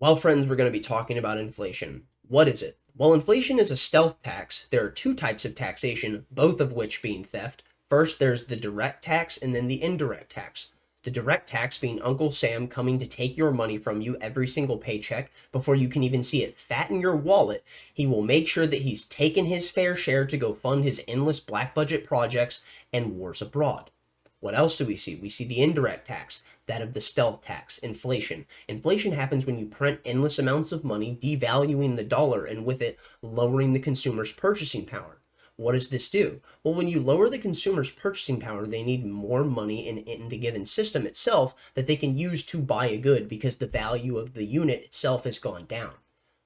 Well, friends, we're going to be talking about inflation. What is it? Well, inflation is a stealth tax. There are two types of taxation, both of which being theft. First, there's the direct tax and then the indirect tax. The direct tax being Uncle Sam coming to take your money from you every single paycheck before you can even see it fatten your wallet. He will make sure that he's taken his fair share to go fund his endless black budget projects and wars abroad. What else do we see? We see the indirect tax, that of the stealth tax, inflation. Inflation happens when you print endless amounts of money, devaluing the dollar, and with it, lowering the consumer's purchasing power. What does this do? Well, when you lower the consumer's purchasing power, they need more money in the given system itself that they can use to buy a good because the value of the unit itself has gone down.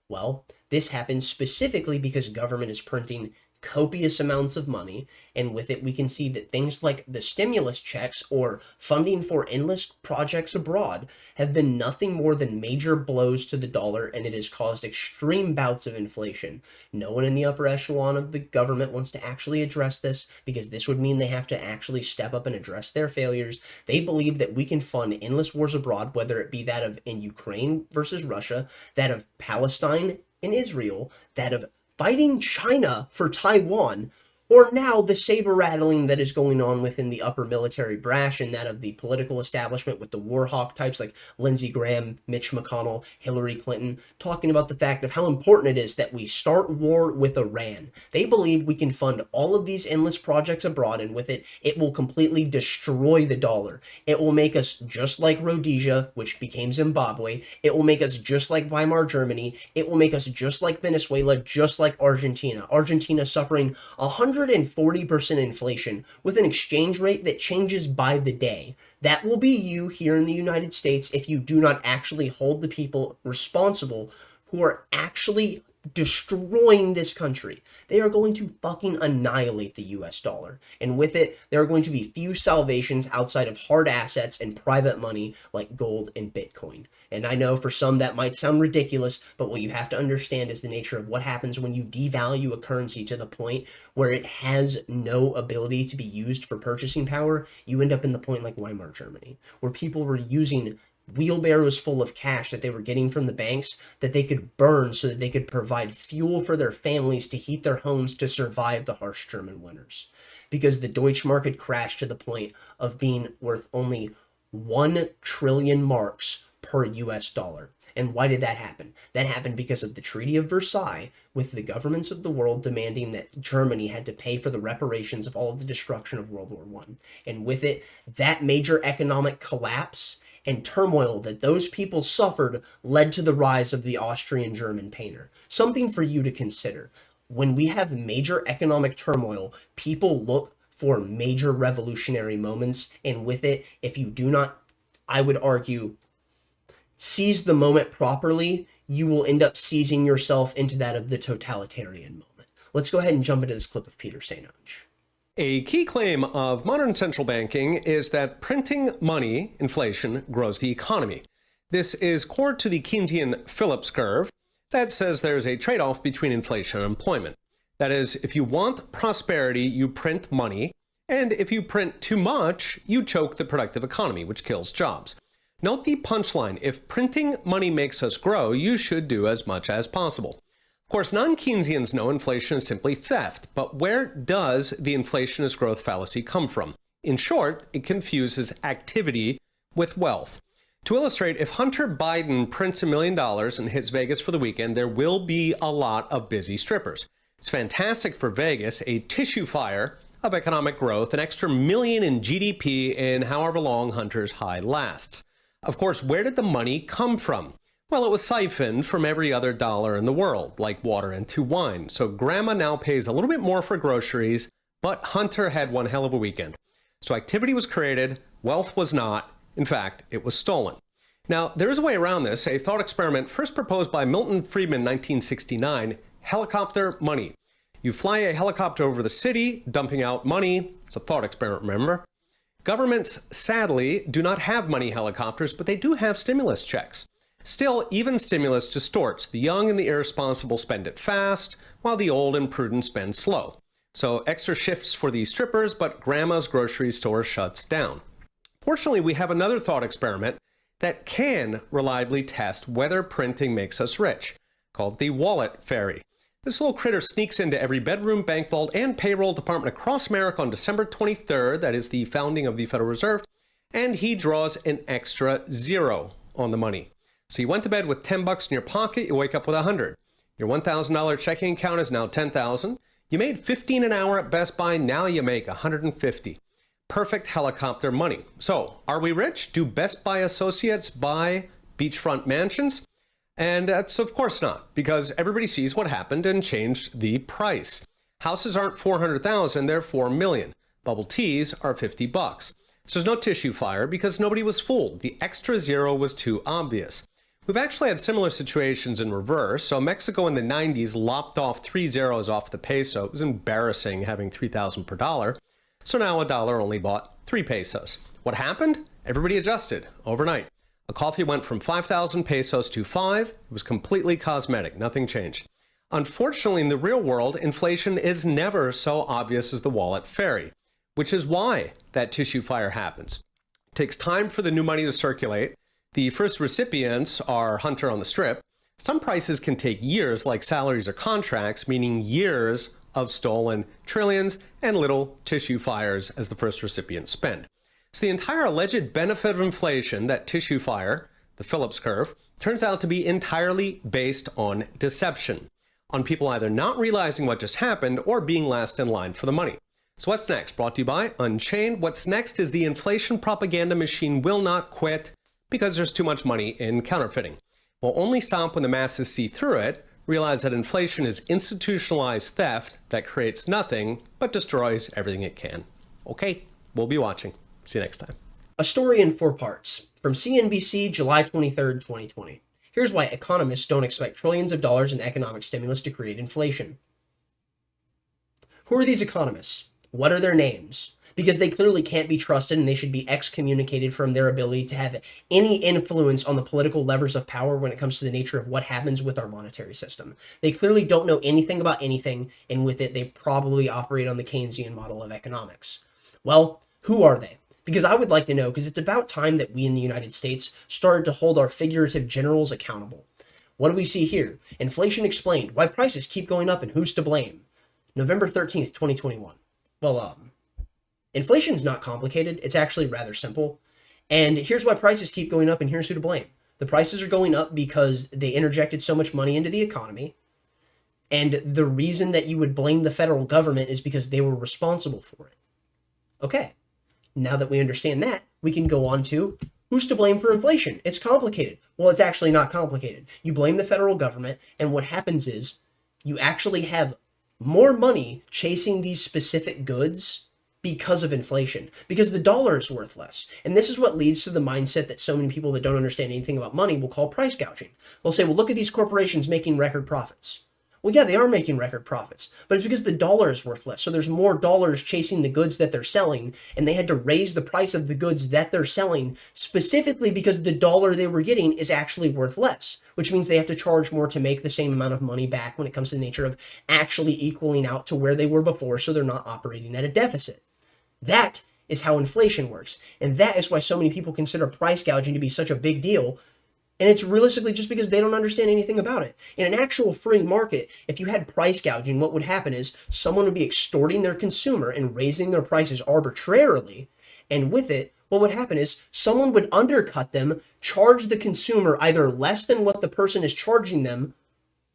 Well, this happens specifically because government is printing copious amounts of money, and with it we can see that things like the stimulus checks or funding for endless projects abroad have been nothing more than major blows to the dollar, and it has caused extreme bouts of inflation. No one in the upper echelon of the government wants to actually address this because this would mean they have to actually step up and address their failures. They believe that we can fund endless wars abroad, whether it be that of in Ukraine versus Russia, that of Palestine and Israel, that of fighting China for Taiwan, or now the saber rattling that is going on within the upper military brass and that of the political establishment with the war hawk types like Lindsey Graham, Mitch McConnell, Hillary Clinton, talking about the fact of how important it is that we start war with Iran. They believe we can fund all of these endless projects abroad, and with it, it will completely destroy the dollar. It will make us just like Rhodesia, which became Zimbabwe. It will make us just like Weimar Germany. It will make us just like Venezuela, just like Argentina. Argentina suffering 140% inflation with an exchange rate that changes by the day. That will be you here in the United States if you do not actually hold the people responsible who are actually destroying this country. They are going to fucking annihilate the US dollar. And with it, there are going to be few salvations outside of hard assets and private money like gold and Bitcoin. And I know for some that might sound ridiculous, but what you have to understand is the nature of what happens when you devalue a currency to the point where it has no ability to be used for purchasing power. You end up in the point like Weimar Germany, where people were using wheelbarrows full of cash that they were getting from the banks that they could burn so that they could provide fuel for their families to heat their homes to survive the harsh German winters. Because the Deutsche Mark had crashed to the point of being worth only 1 trillion marks per US dollar. And why did that happen? That happened because of the Treaty of Versailles, with the governments of the world demanding that Germany had to pay for the reparations of all of the destruction of World War I. And with it, that major economic collapse and turmoil that those people suffered led to the rise of the Austrian-German painter. Something for you to consider. When we have major economic turmoil, people look for major revolutionary moments, and with it, if you do not, I would argue, seize the moment properly, you will end up seizing yourself into that of the totalitarian moment. Let's go ahead and jump into this clip of Peter St. Onge. A key claim of modern central banking is that printing money, inflation, grows the economy. This is core to the Keynesian Phillips curve that says there's a trade-off between inflation and employment. That is, if you want prosperity, you print money, and if you print too much, you choke the productive economy, which kills jobs. Note the punchline: if printing money makes us grow, you should do as much as possible. Of course, non-Keynesians know inflation is simply theft, but where does the inflationist growth fallacy come from? In short, it confuses activity with wealth. To illustrate, if Hunter Biden prints $1 million and hits Vegas for the weekend, there will be a lot of busy strippers. It's fantastic for Vegas, a tissue fire of economic growth, an extra million in GDP in however long Hunter's high lasts. Of course, where did the money come from? Well, it was siphoned from every other dollar in the world, like water into wine. So grandma now pays a little bit more for groceries, but Hunter had one hell of a weekend. So activity was created, wealth was not. In fact, it was stolen. Now, there is a way around this, a thought experiment first proposed by Milton Friedman in 1969, helicopter money. You fly a helicopter over the city, dumping out money. It's a thought experiment, remember? Governments, sadly, do not have money helicopters, but they do have stimulus checks. Still, even stimulus distorts. The young and the irresponsible spend it fast, while the old and prudent spend slow. So extra shifts for these strippers, but grandma's grocery store shuts down. Fortunately, we have another thought experiment that can reliably test whether printing makes us rich, called the wallet fairy. This little critter sneaks into every bedroom, bank vault, and payroll department across America on December 23rd, that is the founding of the Federal Reserve, and he draws an extra zero on the money. So you went to bed with $10 in your pocket, you wake up with 100. Your $1,000 checking account is now $10,000. You made $15 an hour at Best Buy, now you make $150. Perfect helicopter money. So, are we rich? Do Best Buy associates buy beachfront mansions? And that's of course not, because everybody sees what happened and changed the price. Houses aren't 400,000, they're 4 million. Bubble teas are $50. So there's no tissue fire because nobody was fooled. The extra zero was too obvious. We've actually had similar situations in reverse. So Mexico in the 90s lopped off 3 zeros off the peso. It was embarrassing having 3,000 per dollar. So now a dollar only bought 3 pesos. What happened? Everybody adjusted overnight. A coffee went from 5,000 pesos to 5. It was completely cosmetic. Nothing changed. Unfortunately, in the real world, inflation is never so obvious as the wallet fairy, which is why that tissue fire happens. It takes time for the new money to circulate. The first recipients are Hunter on the Strip. Some prices can take years, like salaries or contracts, meaning years of stolen trillions and little tissue fires as the first recipients spend. So the entire alleged benefit of inflation, that tissue fire, the Phillips curve, turns out to be entirely based on deception, on people either not realizing what just happened or being last in line for the money. So what's next? Brought to you by Unchained. What's next is the inflation propaganda machine will not quit because there's too much money in counterfeiting. Will only stop when the masses see through it, realize that inflation is institutionalized theft that creates nothing but destroys everything it can. Okay, we'll be watching. See you next time. A story in 4 parts from CNBC, July 23rd, 2020. Here's why economists don't expect trillions of dollars in economic stimulus to create inflation. Who are these economists? What are their names? Because they clearly can't be trusted and they should be excommunicated from their ability to have any influence on the political levers of power when it comes to the nature of what happens with our monetary system. They clearly don't know anything about anything, and with it, they probably operate on the Keynesian model of economics. Well, who are they? Because I would like to know, because it's about time that we in the United States started to hold our figurative generals accountable. What do we see here? Inflation explained, why prices keep going up and who's to blame. November 13th, 2021. Well, inflation's not complicated. It's actually rather simple. And here's why prices keep going up and here's who to blame. The prices are going up because they interjected so much money into the economy. And the reason that you would blame the federal government is because they were responsible for it. Okay. Now that we understand that, we can go on to who's to blame for inflation. It's complicated. Well, it's actually not complicated. You blame the federal government, and what happens is you actually have more money chasing these specific goods because of inflation, because the dollar is worth less. And this is what leads to the mindset that so many people that don't understand anything about money will call price gouging. They'll say, well, look at these corporations making record profits. Well, yeah, they are making record profits, but it's because the dollar is worth less. So there's more dollars chasing the goods that they're selling, and they had to raise the price of the goods that they're selling specifically because the dollar they were getting is actually worth less, which means they have to charge more to make the same amount of money back when it comes to the nature of actually equaling out to where they were before, so they're not operating at a deficit. That is how inflation works, and that is why so many people consider price gouging to be such a big deal. And it's realistically just because they don't understand anything about it. In an actual free market, if you had price gouging, what would happen is someone would be extorting their consumer and raising their prices arbitrarily. And with it, what would happen is someone would undercut them, charge the consumer either less than what the person is charging them,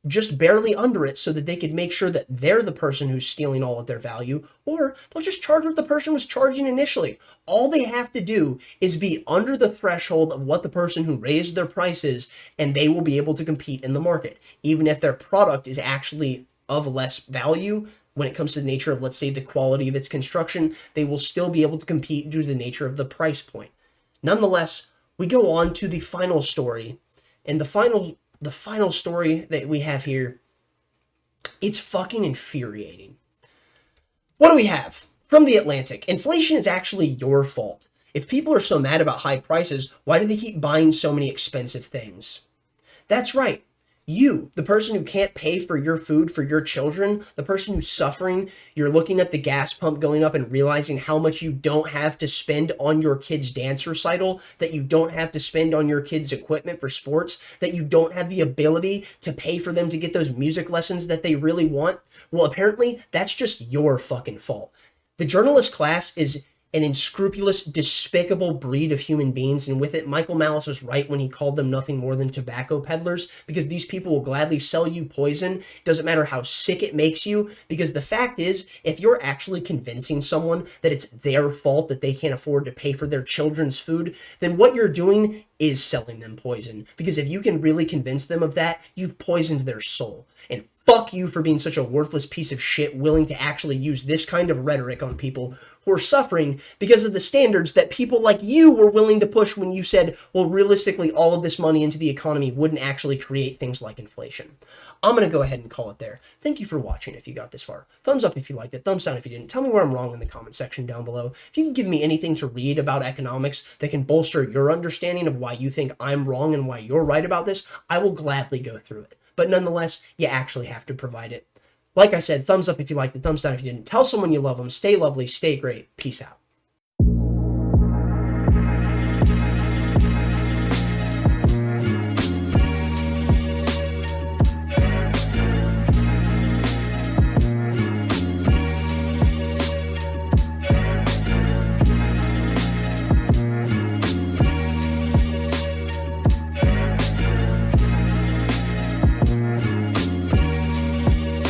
just barely under it, so that they could make sure that they're the person who's stealing all of their value, or they'll just charge what the person was charging initially. All they have to do is be under the threshold of what the person who raised their price is, and they will be able to compete in the market. Even if their product is actually of less value when it comes to the nature of, let's say, the quality of its construction, they will still be able to compete due to the nature of the price point. Nonetheless, we go on to the final story, and the final story that we have here, it's fucking infuriating. What do we have? From The Atlantic, inflation is actually your fault. If people are so mad about high prices, why do they keep buying so many expensive things? That's right. You, the person who can't pay for your food for your children, the person who's suffering, you're looking at the gas pump going up and realizing how much you don't have to spend on your kid's dance recital, that you don't have to spend on your kid's equipment for sports, that you don't have the ability to pay for them to get those music lessons that they really want. Well, apparently that's just your fucking fault. The journalist class is an unscrupulous, despicable breed of human beings, and with it, Michael Malice was right when he called them nothing more than tobacco peddlers, because these people will gladly sell you poison. It doesn't matter how sick it makes you, because the fact is, if you're actually convincing someone that it's their fault that they can't afford to pay for their children's food, then what you're doing is selling them poison, because if you can really convince them of that, you've poisoned their soul. And fuck you for being such a worthless piece of shit willing to actually use this kind of rhetoric on people who are suffering because of the standards that people like you were willing to push when you said, well, realistically, all of this money into the economy wouldn't actually create things like inflation. I'm going to go ahead and call it there. Thank you for watching if you got this far. Thumbs up if you liked it, thumbs down if you didn't. Tell me where I'm wrong in the comment section down below. If you can give me anything to read about economics that can bolster your understanding of why you think I'm wrong and why you're right about this, I will gladly go through it. But nonetheless, you actually have to provide it. Like I said, thumbs up if you liked it, thumbs down if you didn't. Tell someone you love them. Stay lovely, stay great. Peace out.